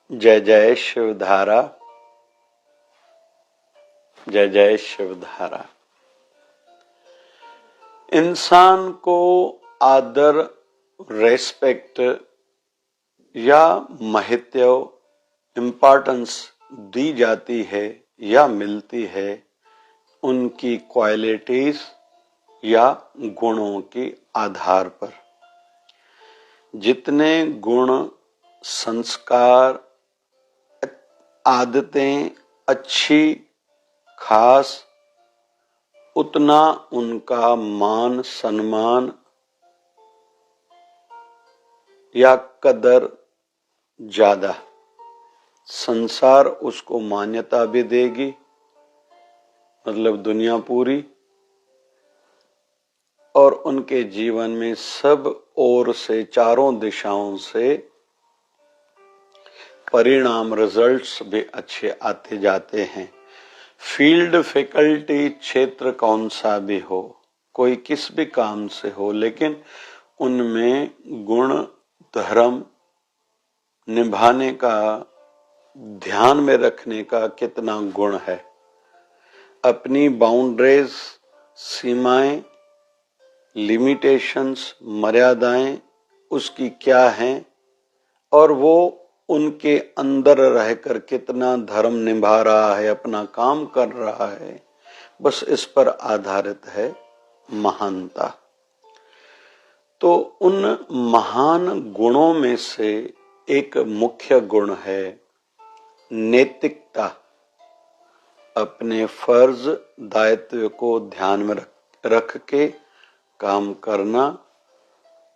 जय जय शिवधारा, जय जय शिवधारा। इंसान को आदर, रेस्पेक्ट या महत्व, इम्पोर्टेंस दी जाती है या मिलती है उनकी क्वालिटीज या गुणों के आधार पर। जितने गुण, संस्कार, आदतें अच्छी, खास, उतना उनका मान सम्मान या कदर ज्यादा। संसार उसको मान्यता भी देगी, मतलब दुनिया पूरी, और उनके जीवन में सब ओर से, चारों दिशाओं से परिणाम, रिजल्ट्स भी अच्छे आते जाते हैं। फील्ड, फैकल्टी, क्षेत्र कौन सा भी हो, कोई किस भी काम से हो, लेकिन उनमें गुण, धर्म निभाने का, ध्यान में रखने का कितना गुण है, अपनी बाउंड्रीज, सीमाएं, लिमिटेशंस, मर्यादाएं उसकी क्या हैं, और वो उनके अंदर रहकर कितना धर्म निभा रहा है, अपना काम कर रहा है, बस इस पर आधारित है महानता। तो उन महान गुणों में से एक मुख्य गुण है नैतिकता। अपने फर्ज, दायित्व को ध्यान में रख के काम करना,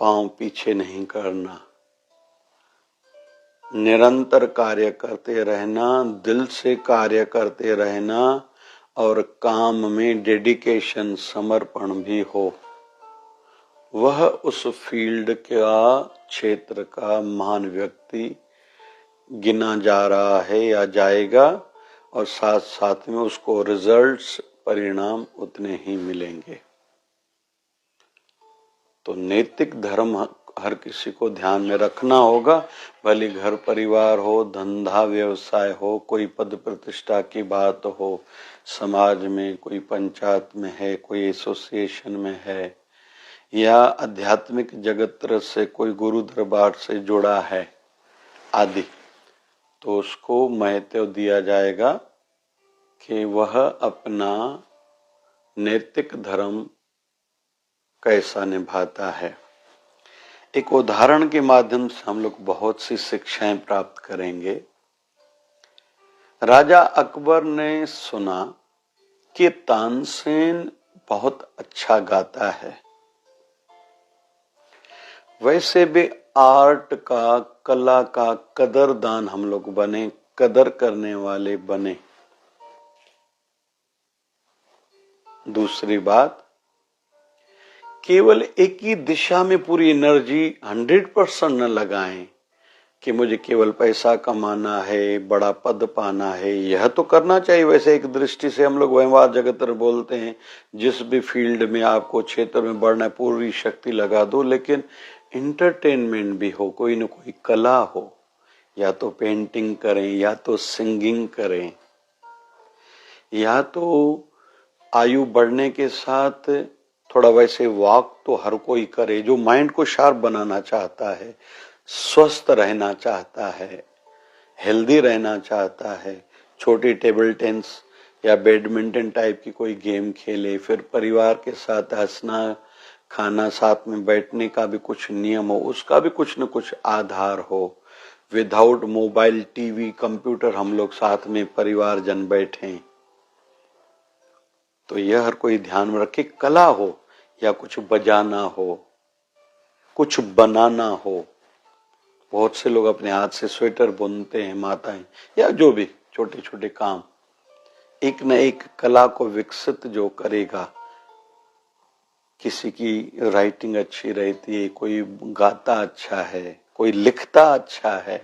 पांव पीछे नहीं करना, निरंतर कार्य करते रहना, दिल से कार्य करते रहना, और काम में डेडिकेशन, समर्पण भी हो। वह उस फील्ड का, क्षेत्र का महान व्यक्ति गिना जा रहा है या जाएगा, और साथ साथ में उसको रिजल्ट्स, परिणाम उतने ही मिलेंगे। तो नैतिक धर्म हर किसी को ध्यान में रखना होगा। भले घर परिवार हो, धंधा व्यवसाय हो, कोई पद प्रतिष्ठा की बात हो, समाज में, कोई पंचायत में है, कोई एसोसिएशन में है, या आध्यात्मिक जगत से कोई गुरु दरबार से जुड़ा है आदि, तो उसको महत्व दिया जाएगा कि वह अपना नैतिक धर्म कैसा निभाता है। एक उदाहरण के माध्यम से हम लोग बहुत सी शिक्षाएं प्राप्त करेंगे। राजा अकबर ने सुना कि तानसेन बहुत अच्छा गाता है। वैसे भी आर्ट का, कला का कदरदान हम लोग बने, कदर करने वाले बने। दूसरी बात, केवल एक ही दिशा में पूरी एनर्जी 100% न लगाएं कि मुझे केवल पैसा कमाना है, बड़ा पद पाना है। यह तो करना चाहिए, वैसे एक दृष्टि से हम लोग व्यवहार जगत बोलते हैं, जिस भी फील्ड में आपको, क्षेत्र में बढ़ना है, पूरी शक्ति लगा दो, लेकिन इंटरटेनमेंट भी हो, कोई न कोई कला हो, या तो पेंटिंग करें, या तो सिंगिंग करें, या तो आयु बढ़ने के साथ थोड़ा वैसे वॉक तो हर कोई करे, जो माइंड को शार्प बनाना चाहता है, स्वस्थ रहना चाहता है, हेल्दी रहना चाहता है, छोटी टेबल टेनिस या बैडमिंटन टाइप की कोई गेम खेले, फिर परिवार के साथ हंसना, खाना, साथ में बैठने का भी कुछ नियम हो, उसका भी कुछ न कुछ आधार हो। विदाउट मोबाइल, टीवी, कंप्यूटर हम लोग साथ में परिवार जन बैठें, तो यह हर कोई ध्यान में रखे। कला हो, या कुछ बजाना हो, कुछ बनाना हो। बहुत से लोग अपने हाथ से स्वेटर बुनते हैं, माताएं, या जो भी छोटे छोटे काम, एक न एक कला को विकसित जो करेगा। किसी की राइटिंग अच्छी रहती है, कोई गाता अच्छा है, कोई लिखता अच्छा है,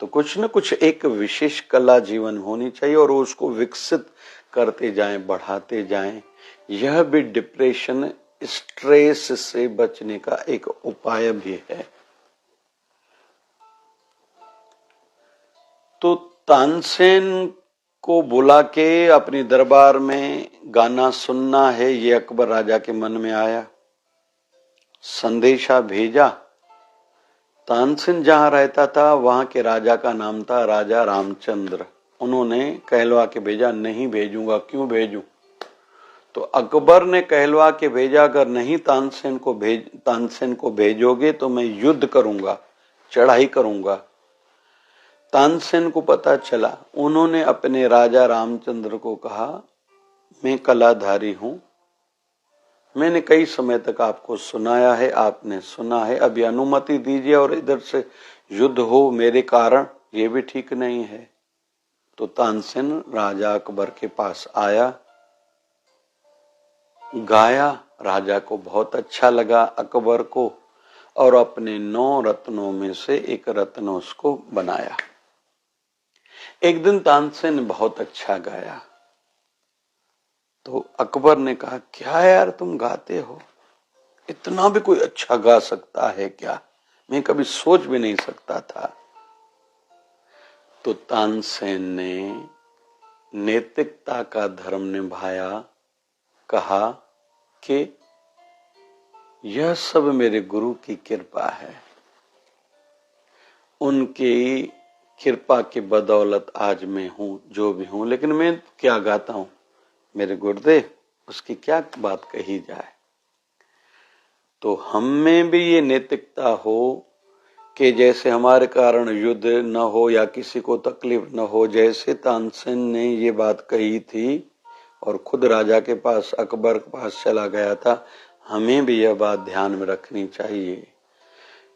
तो कुछ न कुछ एक विशेष कला जीवन होनी चाहिए, और उसको विकसित करते जाएं, बढ़ाते जाएं। यह भी डिप्रेशन, स्ट्रेस से बचने का एक उपाय भी है। तो तानसेन को बुला के अपने दरबार में गाना सुनना है, ये अकबर राजा के मन में आया। संदेशा भेजा। तानसेन जहां रहता था वहां के राजा का नाम था राजा रामचंद्र। उन्होंने कहलवा के भेजा, नहीं भेजूंगा। क्यों भेजूं? तो अकबर ने कहलवा के भेजा, अगर नहीं तानसेन को भेजोगे तो मैं युद्ध करूंगा, चढ़ाई करूंगा। तानसेन को पता चला। उन्होंने अपने राजा रामचंद्र को कहा, मैं कलाधारी हूं, मैंने कई समय तक आपको सुनाया है, आपने सुना है, अभी अनुमति दीजिए और इधर से युद्ध हो मेरे कारण, ये भी ठीक नहीं है। तो तानसेन राजा अकबर के पास आया, गाया। राजा को बहुत अच्छा लगा अकबर को, और अपने 9 रत्नों में से एक रत्न उसको बनाया। एक दिन तानसेन ने बहुत अच्छा गाया तो अकबर ने कहा, क्या यार तुम गाते हो, इतना भी कोई अच्छा गा सकता है क्या? मैं कभी सोच भी नहीं सकता था। तो तानसेन ने नैतिकता का धर्म निभाया, कहा कि यह सब मेरे गुरु की कृपा है, उनकी कृपा की बदौलत आज मैं हूं जो भी हूं, लेकिन मैं क्या गाता हूं, मेरे गुरुदेव, उसकी क्या बात कही जाए। तो हम में भी ये नैतिकता हो कि जैसे हमारे कारण युद्ध न हो या किसी को तकलीफ न हो, जैसे तानसेन ने ये बात कही थी और खुद राजा के पास, अकबर के पास चला गया था, हमें भी यह बात ध्यान में रखनी चाहिए।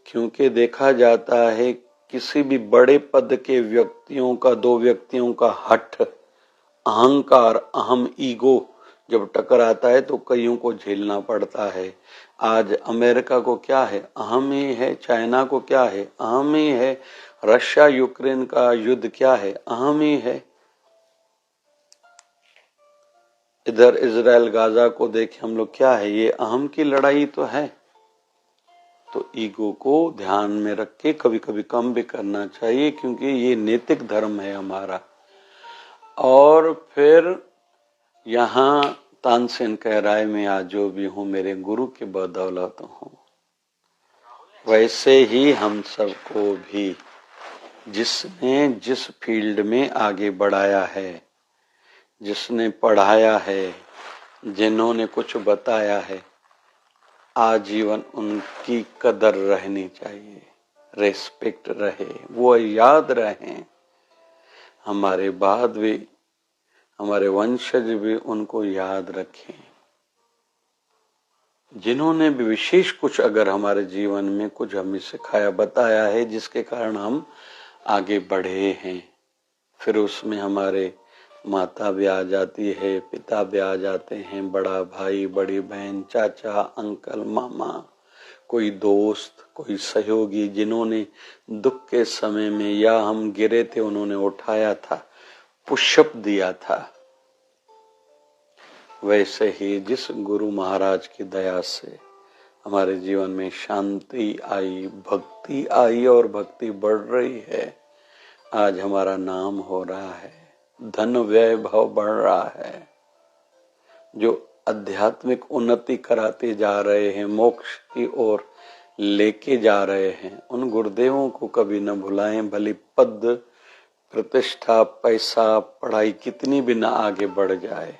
क्योंकि देखा जाता है किसी भी बड़े पद के व्यक्तियों का, 2 व्यक्तियों का हठ, अहंकार, अहम ईगो जब टकराता है तो कईयों को झेलना पड़ता है। आज अमेरिका को क्या है, अहम ही है। चाइना को क्या है, अहम ही है। रशिया यूक्रेन का युद्ध क्या है, अहम ही है। इधर इजराइल गाजा को देखें हम लोग, क्या है, ये अहम की लड़ाई तो है। तो ईगो को ध्यान में रख के कभी कभी कम भी करना चाहिए, क्योंकि ये नैतिक धर्म है हमारा। और फिर यहाँ तानसेन कह रहा है, मैं आज जो भी हूं मेरे गुरु के बदौलत हूं। वैसे ही हम सबको भी जिसने जिस फील्ड में आगे बढ़ाया है, जिसने पढ़ाया है, जिन्होंने कुछ बताया है, आजीवन उनकी कदर रहनी चाहिए, रेस्पेक्ट रहे, वो याद रहे, हमारे बाद भी हमारे वंशज भी उनको याद रखें। जिन्होंने भी विशेष कुछ अगर हमारे जीवन में कुछ हमें सिखाया, बताया है, जिसके कारण हम आगे बढ़े हैं, फिर उसमें हमारे माता भी आ जाती है, पिता भी आ जाते हैं, बड़ा भाई, बड़ी बहन, चाचा, अंकल, मामा, कोई दोस्त, कोई सहयोगी, जिन्होंने दुख के समय में या हम गिरे थे उन्होंने उठाया था, पुशअप दिया था। वैसे ही जिस गुरु महाराज की दया से हमारे जीवन में शांति आई, भक्ति आई और भक्ति बढ़ रही है, आज हमारा नाम हो रहा है, धन व्यय भाव बढ़ रहा है, जो आध्यात्मिक उन्नति कराते जा रहे हैं, मोक्ष की ओर लेके जा रहे हैं, उन गुरुदेवों को कभी न भुलाएं। भले पद, प्रतिष्ठा, पैसा, पढ़ाई कितनी भी न आगे बढ़ जाए,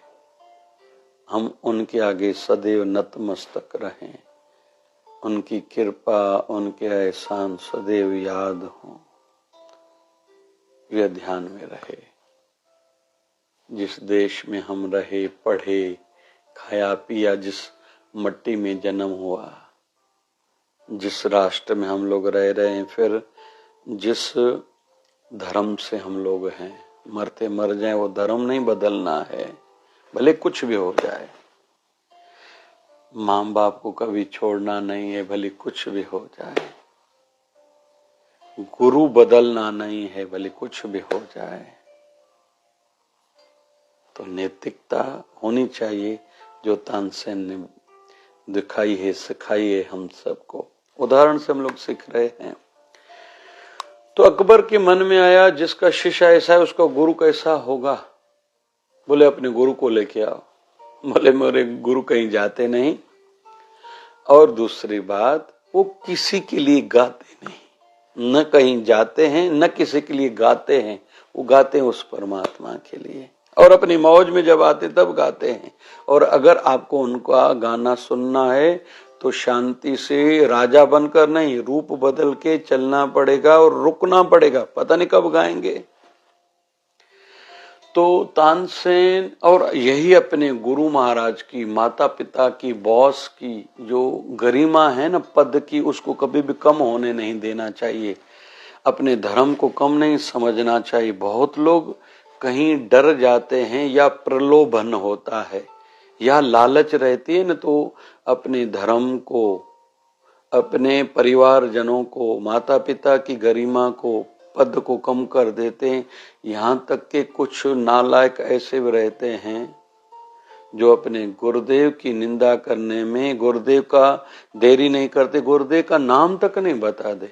हम उनके आगे सदैव नतमस्तक रहें, उनकी कृपा, उनके एहसान सदैव याद हो, यह ध्यान में रहे। जिस देश में हम रहे, पढ़े, खाया पिया, जिस मट्टी में जन्म हुआ, जिस राष्ट्र में हम लोग रह रहे हैं, फिर जिस धर्म से हम लोग हैं, मरते मर जाए वो धर्म नहीं बदलना है, भले कुछ भी हो जाए। माँ बाप को कभी छोड़ना नहीं है, भले कुछ भी हो जाए। गुरु बदलना नहीं है, भले कुछ भी हो जाए। तो नैतिकता होनी चाहिए, जो तानसेन ने दिखाई है, सिखाई है हम सबको। उदाहरण से हम लोग सीख रहे हैं। तो अकबर के मन में आया जिसका शिष्य ऐसा है उसका गुरु कैसा होगा। बोले अपने गुरु को लेके आओ। बोले मेरे गुरु कहीं जाते नहीं, और दूसरी बात वो किसी के लिए गाते नहीं, न कहीं जाते हैं न किसी के लिए गाते हैं, वो गाते हैं उस परमात्मा के लिए, और अपनी मौज में जब आते तब गाते हैं। और अगर आपको उनका गाना सुनना है तो शांति से राजा बनकर नहीं, रूप बदल के चलना पड़ेगा और रुकना पड़ेगा, पता नहीं कब गाएंगे। तो तानसेन और यही अपने गुरु महाराज की, माता पिता की, बॉस की जो गरिमा है ना पद की, उसको कभी भी कम होने नहीं देना चाहिए। अपने धर्म को कम नहीं समझना चाहिए। बहुत लोग कहीं डर जाते हैं या प्रलोभन होता है या लालच रहती है न, तो अपने धर्म को, अपने परिवारजनों को, माता पिता की गरिमा को, पद को कम कर देते हैं। यहाँ तक के कुछ नालायक ऐसे भी रहते हैं जो अपने गुरुदेव की निंदा करने में गुरुदेव का देरी नहीं करते, गुरुदेव का नाम तक नहीं बता दे।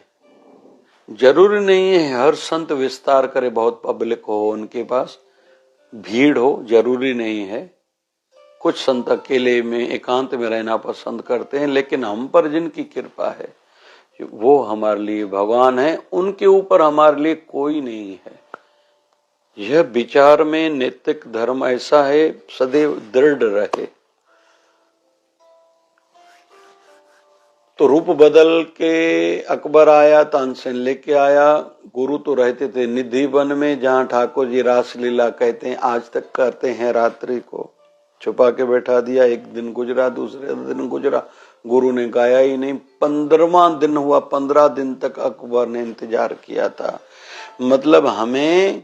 जरूरी नहीं है हर संत विस्तार करे, बहुत पब्लिक हो उनके पास, भीड़ हो, जरूरी नहीं है। कुछ संत अकेले में एकांत में रहना पसंद करते हैं, लेकिन हम पर जिनकी कृपा है वो हमारे लिए भगवान है, उनके ऊपर हमारे लिए कोई नहीं है। यह विचार में नैतिक धर्म ऐसा है सदैव दृढ़ रहे। तो रूप बदल के अकबर आया, तानसेन लेके आया। गुरु तो रहते थे निधि वन में, जहां ठाकुर जी रासलीला कहते हैं आज तक करते हैं, रात्रि को छुपा के बैठा दिया। एक दिन गुजरा, दूसरे दिन गुजरा, गुरु ने गाया ही नहीं। 15वां दिन हुआ, 15 दिन तक अकबर ने इंतजार किया था। मतलब हमें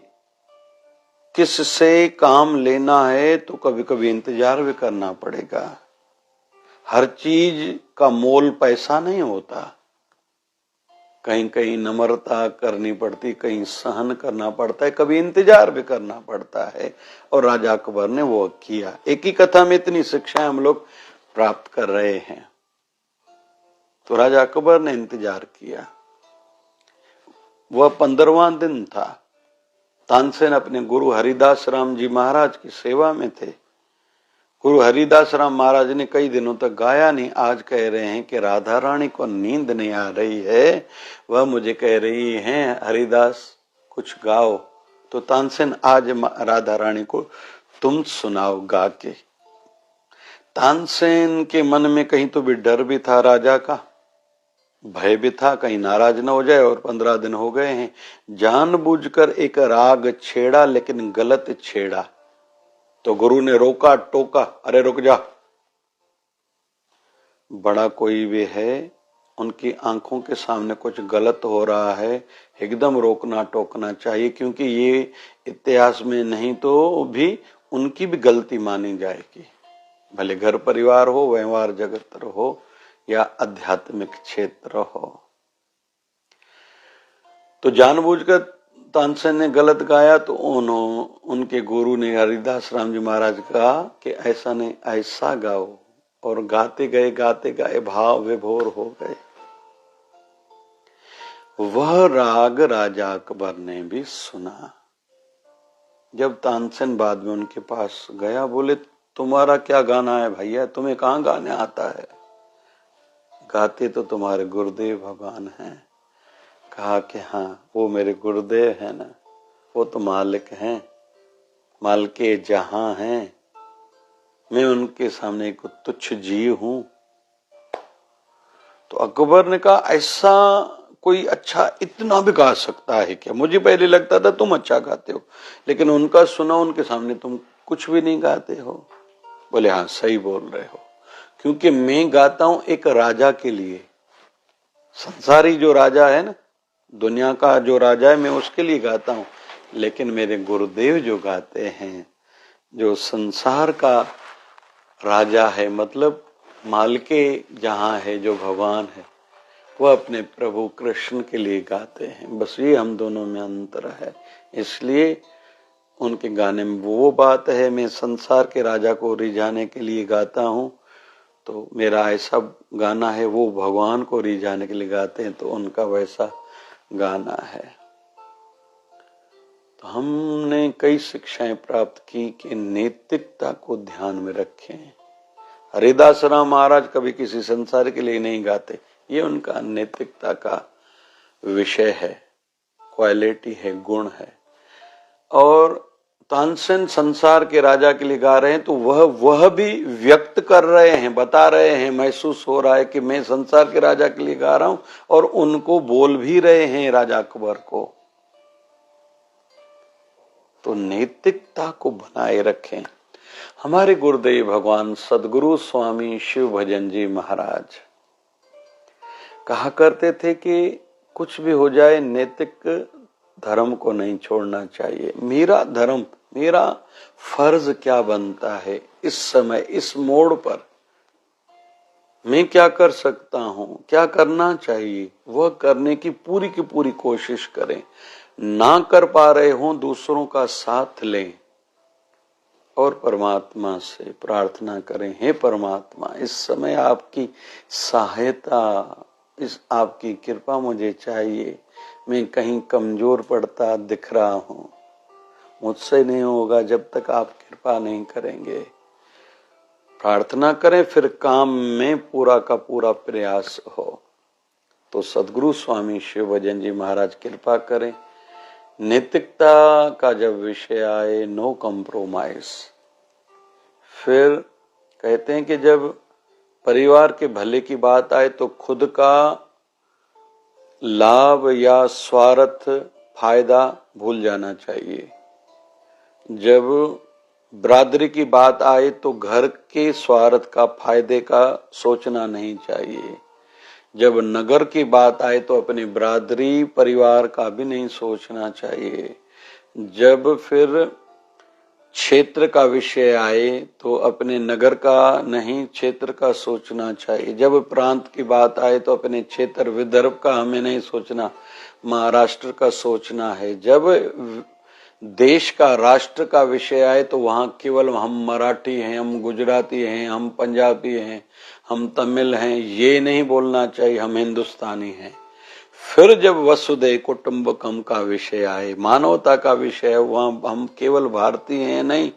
किससे काम लेना है तो कभी कभी इंतजार भी करना पड़ेगा। हर चीज का मोल पैसा नहीं होता, कहीं कहीं नम्रता करनी पड़ती, कहीं सहन करना पड़ता है, कभी इंतजार भी करना पड़ता है। और राजा अकबर ने वो किया। एक ही कथा में इतनी शिक्षाएं हम लोग प्राप्त कर रहे हैं। तो राजा अकबर ने इंतजार किया। वह 15वां दिन था। तानसेन अपने गुरु हरिदास राम जी महाराज की सेवा में थे। गुरु हरिदास राम महाराज ने कई दिनों तक गाया नहीं। आज कह रहे हैं कि राधा रानी को नींद नहीं आ रही है, वह मुझे कह रही हैं हरिदास कुछ गाओ। तो तानसेन आज राधा रानी को तुम सुनाओ गा के। तानसेन के मन में कहीं तो भी डर भी था, राजा का भय भी था, कहीं नाराज न हो जाए। और 15 दिन हो गए हैं। जानबूझकर एक राग छेड़ा, लेकिन गलत छेड़ा। तो गुरु ने रोका टोका, अरे रुक जा। बड़ा कोई भी है, उनकी आंखों के सामने कुछ गलत हो रहा है, एकदम रोकना टोकना चाहिए, क्योंकि ये इतिहास में नहीं तो भी उनकी भी गलती मानी जाएगी। भले घर परिवार हो, व्यवहार जगत हो या आध्यात्मिक क्षेत्र हो। तो जानबूझकर तानसेन ने गलत गाया। तो उनके गुरु ने हरिदास राम जी महाराज कहा कि ऐसा नहीं, ऐसा गाओ। और गाते गए भाव विभोर हो गए। वह राग राजा अकबर ने भी सुना। जब तानसेन बाद में उनके पास गया, बोले तुम्हारा क्या गाना है भैया, तुम्हें कहाँ गाने आता है? गाते तो तुम्हारे गुरुदेव भगवान हैं। कहा कि हाँ वो मेरे गुरुदेव है ना, वो तो मालिक हैं, मालिके जहां हैं, मैं उनके सामने एक तुच्छ जीव हूं। तो अकबर ने कहा ऐसा कोई अच्छा इतना भी गा सकता है क्या? मुझे पहले लगता था तुम अच्छा गाते हो, लेकिन उनका सुना, उनके सामने तुम कुछ भी नहीं गाते हो। बोले हाँ सही बोल रहे हो, क्योंकि मैं गाता हूं एक राजा के लिए। संसारी जो राजा है ना, दुनिया का जो राजा है, मैं उसके लिए गाता हूं। लेकिन मेरे गुरुदेव जो गाते हैं, जो संसार का राजा है, मतलब मालिके जहां है, जो भगवान है, वह अपने प्रभु कृष्ण के लिए गाते हैं। बस ये हम दोनों में अंतर है। इसलिए उनके गाने में वो बात है, मैं संसार के राजा को रिझाने के लिए गाता हूं, तो मेरा ऐसा गाना है। वो भगवान को रिझाने के लिए गाते हैं, तो उनका वैसा गाना है। तो हमने कई शिक्षाएं प्राप्त की कि नैतिकता को ध्यान में रखें। हरिदास राम महाराज कभी किसी संसार के लिए नहीं गाते, ये उनका नैतिकता का विषय है, क्वालिटी है, गुण है। और तानसेन संसार के राजा के लिए गा रहे हैं तो वह भी व्यक्त कर रहे हैं, बता रहे हैं, महसूस हो रहा है कि मैं संसार के राजा के लिए गा रहा हूं, और उनको बोल भी रहे हैं राजा अकबर को। तो नैतिकता को बनाए रखें। हमारे गुरुदेव भगवान सदगुरु स्वामी शिव भजन जी महाराज कहा करते थे कि कुछ भी हो जाए नैतिक धर्म को नहीं छोड़ना चाहिए। मेरा धर्म, मेरा फर्ज क्या बनता है इस समय, इस मोड़ पर मैं क्या कर सकता हूं, क्या करना चाहिए, वह करने की पूरी कोशिश करें। ना कर पा रहे हों दूसरों का साथ लें और परमात्मा से प्रार्थना करें, हे परमात्मा इस समय आपकी सहायता, इस आपकी कृपा मुझे चाहिए। मैं कहीं कमजोर पड़ता दिख रहा हूं, मुझसे नहीं होगा जब तक आप कृपा नहीं करेंगे। प्रार्थना करें, फिर काम में पूरा का पूरा प्रयास हो। तो सदगुरु स्वामी शिव भजन जी महाराज कृपा करें। नैतिकता का जब विषय आए, नो कॉम्प्रोमाइज। फिर कहते हैं कि जब परिवार के भले की बात आए तो खुद का लाभ या स्वार्थ, फायदा भूल जाना चाहिए। जब बरादरी की बात आए तो घर के स्वार्थ का, फायदे का सोचना नहीं चाहिए। जब नगर की बात आए तो अपनी बरादरी, परिवार का भी नहीं सोचना चाहिए। जब फिर क्षेत्र का विषय आए तो अपने नगर का नहीं, क्षेत्र का सोचना चाहिए। जब प्रांत की बात आए तो अपने क्षेत्र, विदर्भ का हमें नहीं सोचना, महाराष्ट्र का सोचना है। जब देश का, राष्ट्र का विषय आए तो वहां केवल हम मराठी हैं, हम गुजराती हैं, हम पंजाबी हैं, हम तमिल हैं, ये नहीं बोलना चाहिए, हम हिंदुस्तानी हैं। फिर जब वसुधैव कुटुंबकम का विषय आए, मानवता का विषय, वहां हम केवल भारतीय हैं नहीं,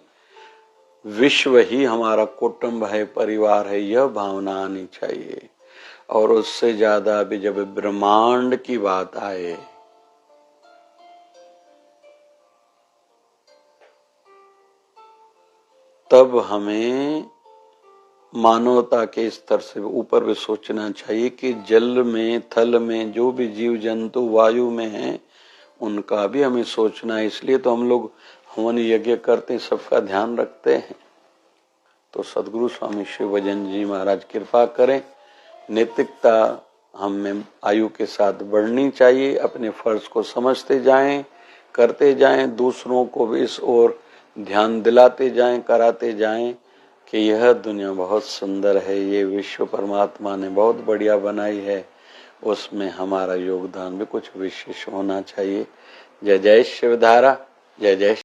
विश्व ही हमारा कुटुंब है, परिवार है, यह भावना आनी चाहिए। और उससे ज्यादा भी जब ब्रह्मांड की बात आए, तब हमें मानवता के स्तर से ऊपर भी सोचना चाहिए कि जल में, थल में जो भी जीव जंतु वायु में हैं, उनका भी हमें सोचना है। इसलिए तो हम लोग हवन यज्ञ करते हैं, सबका ध्यान रखते हैं। तो सदगुरु स्वामी शिव भजन जी महाराज कृपा करें। नैतिकता हम में आयु के साथ बढ़नी चाहिए। अपने फर्ज को समझते जाएं, करते जाएं, दूसरों को भी इस ओर ध्यान दिलाते जाएं, कराते जाएं कि यह दुनिया बहुत सुंदर है, ये विश्व परमात्मा ने बहुत बढ़िया बनाई है, उसमें हमारा योगदान भी कुछ विशेष होना चाहिए। जय जय शिवधारा, जय जय